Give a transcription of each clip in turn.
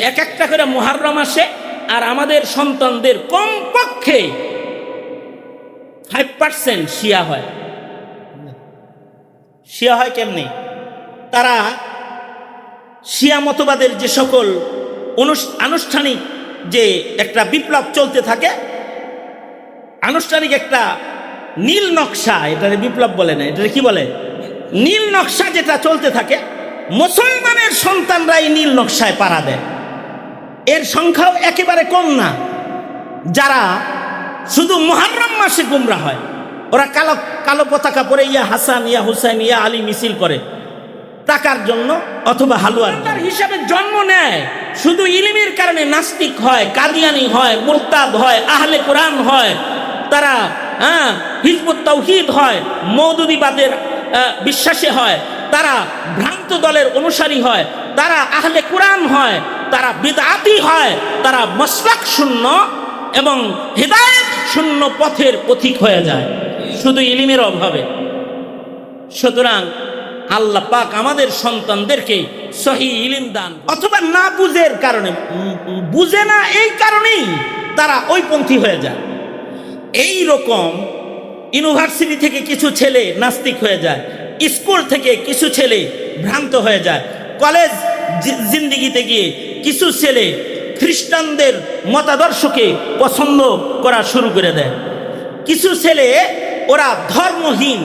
এক একটা করে মুহররম আসে, আর আমাদের সন্তানদের কমপক্ষে 5% শিয়া হয়। শিয়া হয় কেমনি? তারা শিয়া মতবাদের যে সকল আনুষ্ঠানিক যে একটা বিপ্লব চলতে থাকে, আনুষ্ঠানিক একটা নীল নকশা, এটারে বিপ্লব বলে না, এটারে কি বলে, নীল নকশা যেটা চলতে থাকে, মুসলমানের সন্তানরা এই নীল নকশায় পাড়া দেয়। এর সংখ্যাও একেবারে কম না। যারা শুধু মুহররম মাসে গুমরা হয়, ওরা কালো কালো পতাকা পরে ইয়া হাসান ইয়া হুসাইন ইয়া আলী মিছিল করে টাকার জন্য অথবা হালুয়ার হিসাবে জন্ম নেয়। শুধু ইলমের কারণে নাস্তিক হয়, কাদিয়ানি হয়, মুরতাদ হয়, আহলে কোরআন হয়, তারা হিজবুত তাওহীদ হয়, মওদুদিবাদের বিশ্বাসী হয়, তারা ভ্রান্ত দলের অনুসারী হয়, তারা আহলে কোরআন হয়, তারা বিদআতি হয়, তারা মাসলাক শূন্য এবং হিদায়াত শূন্য পথের পথিক হয়ে যায় শুধু ইলমের অভাবে। সুতরাং আল্লাহ পাক আমাদের সন্তানদেরকে সহি ইলম দান, অথবা না বুঝের কারণে, বুঝে না এই কারণেই তারা ওই পন্থী হয়ে যায়। এই রকম ইউনিভার্সিটি থেকে কিছু ছেলে নাস্তিক হয়ে যায়, স্কুল থেকে কিছু ছেলে ভ্রান্ত হয়ে যায়, কলেজ জিন্দিগিতে গিয়ে কিছু ছেলে খ্রিস্টানদের মতাদর্শকে পছন্দ করা শুরু করে দেয়। কিছু ছেলে ওরা ধর্মহীন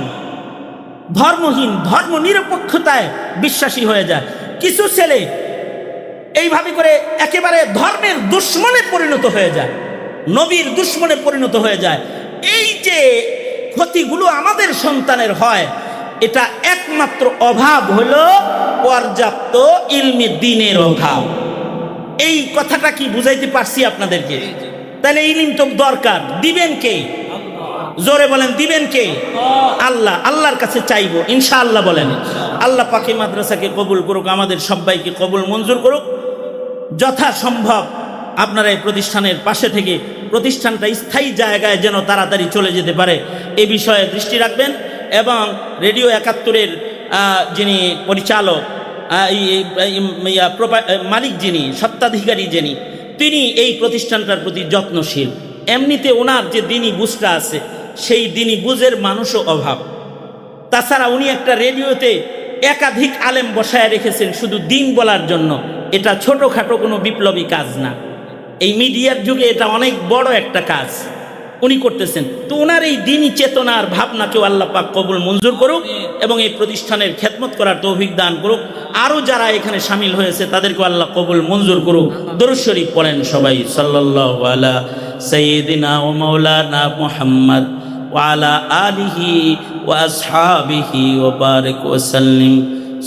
ধর্ম নিরপেক্ষতায় বিশ্বাসী হয়ে যায়। কিছু ছেলে এইভাবে করে একেবারে ধর্মের দুশ্মনে পরিণত হয়ে যায়, নবীর দুশ্মনে পরিণত হয়ে যায়। এই যে ক্ষতিগুলো আমাদের সন্তানের হয়, এটা একমাত্র অভাব হলো পর্যাপ্ত ইলমে দ্বীনের অভাব। এই কথাটা কি বুঝাইতে পারছি আপনাদেরকে? তাহলে ইলম তো দরকার, দিবেন কে? জোরে বলেন, দিবেন কে? আল্লাহ। আল্লাহর কাছে চাইবো ইনশাআল্লাহ। বলেন আল্লাহ পাকে মাদ্রাসাকে কবুল করুক, আমাদের সবাইকে কবুল মঞ্জুর করুক। যথাসম্ভব আপনারা এই প্রতিষ্ঠানের পাশে থেকে প্রতিষ্ঠানটা স্থায়ী জায়গায় যেন তাড়াতাড়ি চলে যেতে পারে এ বিষয়ে দৃষ্টি রাখবেন। এবং রেডিও ৭১-এর যিনি পরিচালক, মালিক যিনি, সত্ত্বাধিকারী যিনি, তিনি এই প্রতিষ্ঠানটার প্রতি যত্নশীল। এমনিতে ওনার যে দিনী বুঝটা আছে, সেই দিনী বুঝের মানুষও অভাব। তাছাড়া উনি একটা রেডিওতে একাধিক আলেম বসায় রেখেছেন শুধু দিন বলার জন্য। এটা ছোটোখাটো কোনো বিপ্লবী কাজ না, এই মিডিয়ার যুগে এটা অনেক বড় একটা কাজ উনি করতেছেন। তো ওনার এই দিনী চেতনার ভাবনাকেও আল্লাহ পাক কবুল মঞ্জুর করুক এবং এই প্রতিষ্ঠানের খেদমত করার তৌফিক দান করুক। আরও যারা এখানে শামিল হয়েছে তাদেরকেও আল্লাহ কবুল মঞ্জুর করুক। দরুদ শরীফ পড়েন সবাই, সাল্লাল্লাহু আলা সাইয়্যিদিনা ওয়া মাওলানা মুহাম্মদ ওয়া আলা আলিহি ওয়া আসহাবিহি ওয়া বারিক ওয়া সাল্লিম।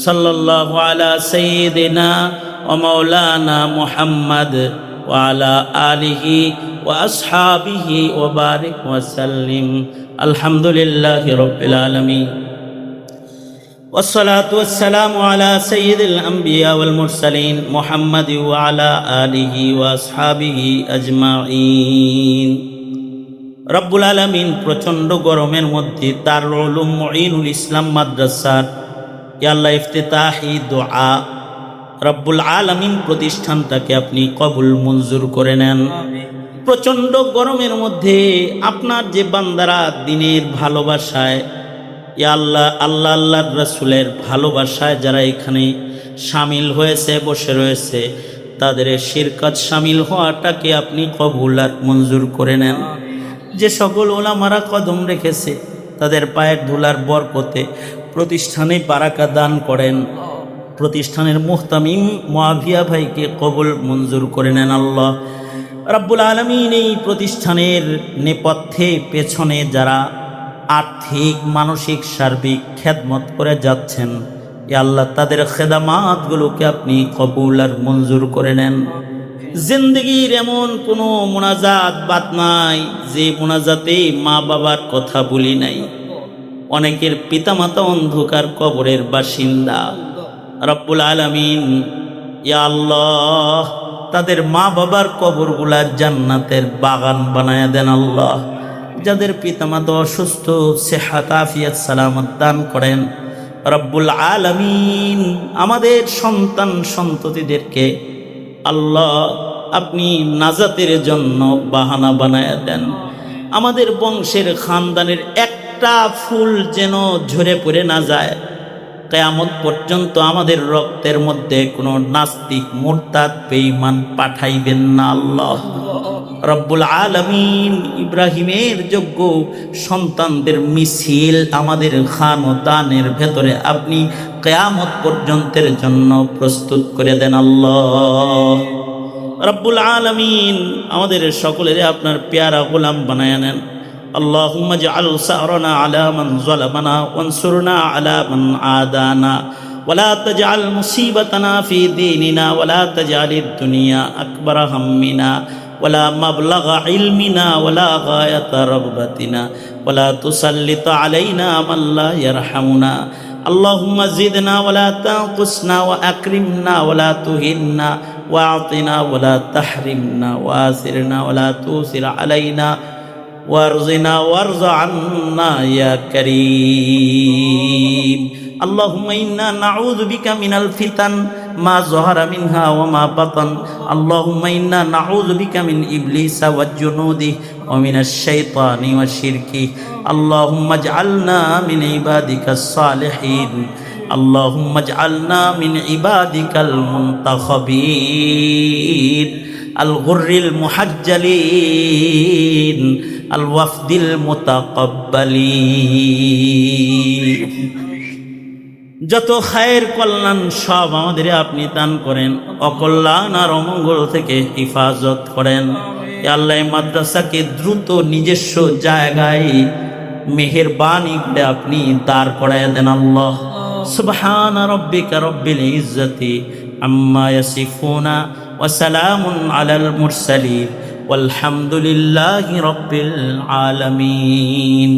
সাল্লাল্লাহু আলা সাইয়্যিদিনা ওয়া মাওলানা মুহাম্মদ ওয়া আলা আলিহি ওয়া আসহাবিহি ওয়া বারিক ওয়া সাল্লিম। আলহামদুলিল্লাহি রাব্বিল আলামিন। والصلاة والسلام على سيد الأنبياء والمرسلين محمد وعلى آله وأصحابه أجمعين। রব্বুল আলামিন প্রচণ্ড গরমের মধ্যে দারুল উলুম মুঈনুল ইসলাম মাদ্রাসার ইয়া আল্লাহ ইফতিতাহি দুআ রব্বুল আলামিন প্রতিষ্ঠানটাকে আপনি কবুল মঞ্জুর করে নেন। প্রচণ্ড গরমের মধ্যে আপনার যে বান্দারা দিনের ভালোবাসায়, ইয়া আল্লাহ, আল্লাহর রাসূলের ভালোবাসায় যারা এখানে শামিল হয়েছে, বসে রয়েছে, তাদের শিরকত শামিল হওয়াটাকে আপনি কবুল আর মঞ্জুর করে নেন। যে সকল ওলামারা কদম রেখেছে তাদের পায়ের ধুলার বরকতে প্রতিষ্ঠানে বারাকা দান করেন। প্রতিষ্ঠানের মুহতামিম মুআবিয়া ভাইকে কবুল মঞ্জুর করে নেন আল্লাহ রাব্বুল আলামিন। এই প্রতিষ্ঠানের নেপথ্যে পেছনে যারা আর্থিক, মানসিক, সার্বিক খেদমত করে যাচ্ছেন, ইয়া আল্লাহ তাদের খেদমাতগুলোকে আপনি কবুল আর মঞ্জুর করে নেন। জিন্দগির এমন কোনো মোনাজাত বাদ নাই যে মোনাজাতে মা বাবার কথা বলি নাই। অনেকের পিতামাতা অন্ধকার কবরের বাসিন্দা। রব্বুল আলামিন, ইয়া আল্লাহ তাদের মা বাবার কবরগুলার জান্নাতের বাগান বানায়া দেন আল্লাহ। যাদের পিতামাতা অসুস্থ, সেহাত আফিয়াত সালামত দান করেন রব্বুল আলামিন। আমাদের সন্তান সন্ততিদেরকে আল্লাহ আপনি নাজাতের জন্য বাহানা বানায়া দেন। আমাদের বংশের খানদানের একটা ফুল যেন ঝরে পড়ে না যায়। কিয়ামত পর্যন্ত আমাদের রক্তের মধ্যে কোনো নাস্তিক মুরতাদ বেঈমান পাঠাইবেন না আল্লাহ। রব্বুল আলামিন ইব্রাহিমের যোগ্য সন্তানদের মিছিল আমাদের খানদানের ভেতরে আপনি কিয়ামত পর্যন্তের জন্য প্রস্তুত করে দেন আল্লাহ। রব্বুল আলামিন আমাদের সকলের আপনার পেয়ারা গোলাম বানায় নেন। আল্লাহুম্মা জাআল সারনা আলা মান যালামানা ওয়ানসুরনা আলা মান আদানা ওয়ালা তাজআল মুসিবাতানা ফি দীনিনা ওয়ালা তাজআলিদ দুনিয়া আকবার হাম্মিনা ওয়ালা মাবলাগা ইলমিনা ওয়ালা গায়াতা রাগবাতিনা ওয়ালা তুসাল্লিত আলাইনা মান লা ইয়ারহামুনা। আল্লাহুম্মা জিদনা ওয়ালা তানকুসনা ওয়া আকরিমনা ওয়ালা তুহিন্না ওয়া'তিনা ওয়ালা তাহরিমনা ওয়াসিরনা ওয়ালা তুসির আলাইনা ওয়ারজিনা ওয়ারযা আন্না ইয়া কারীম। আল্লাহুম্মা ইন্না নাউযু বিকা মিনাল ফিতান মা যাহারা মিনহা ওয়া মা বাতান। আল্লাহুম্মা ইন্না নাউযু বিকা মিন ইবলিসা ওয়া জুনুদিহি ওয়া মিনাশ শাইতানি ওয়া শিরকি। আল্লাহুম্মা ইজআলনা মিন ইবাদিকাস সালিহিন। আল্লাহুম্মা ইজআলনা মিন ইবাদিকাল মুনতাখাবিন আল গুররিল মুহাজ্জালিন আল ওয়াফদিল মুতাকাব্বালিন। যত খায়ের কল্যাণ সব আমাদের আপনি দান করেন, অকল্যাণ আর অমঙ্গল থেকে হিফাজত করেন। এ আল্লাহ মাদ্রাসাকে দ্রুত নিজস্ব জায়গায় মেহেরবানি করে আপনি দাঁড় করায় দেন আল্লাহ। সুবহান রাব্বিকা রব্বিল ইজ্জাতি আম্মা ইয়াসিফুনা ওয়া সালামুন আলাল মুরসালিন ওয়ালহামদুলিল্লাহি রব্বিল আলামিন।